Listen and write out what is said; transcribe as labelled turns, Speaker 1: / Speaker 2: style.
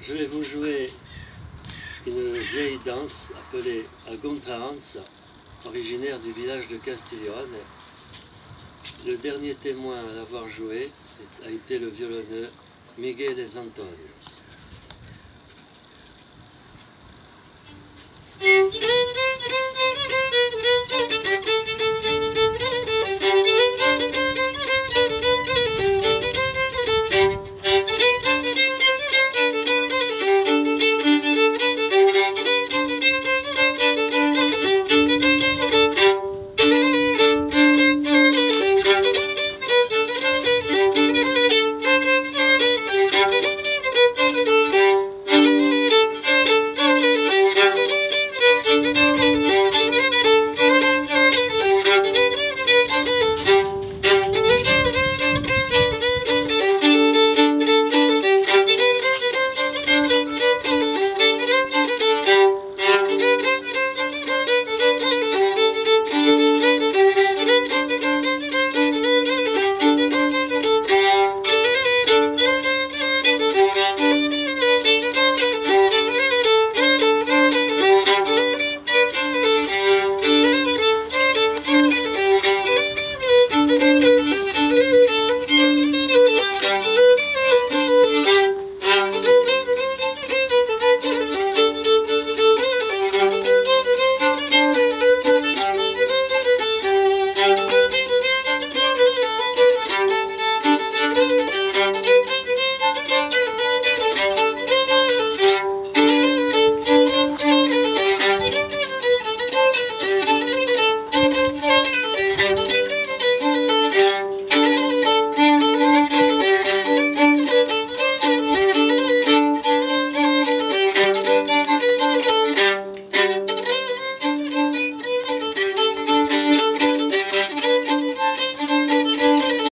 Speaker 1: Je vais vous jouer une vieille danse appelée Agontraans, originaire du village de Castiglione. Le dernier témoin à l'avoir joué a été le violoneux Miguel Antonio.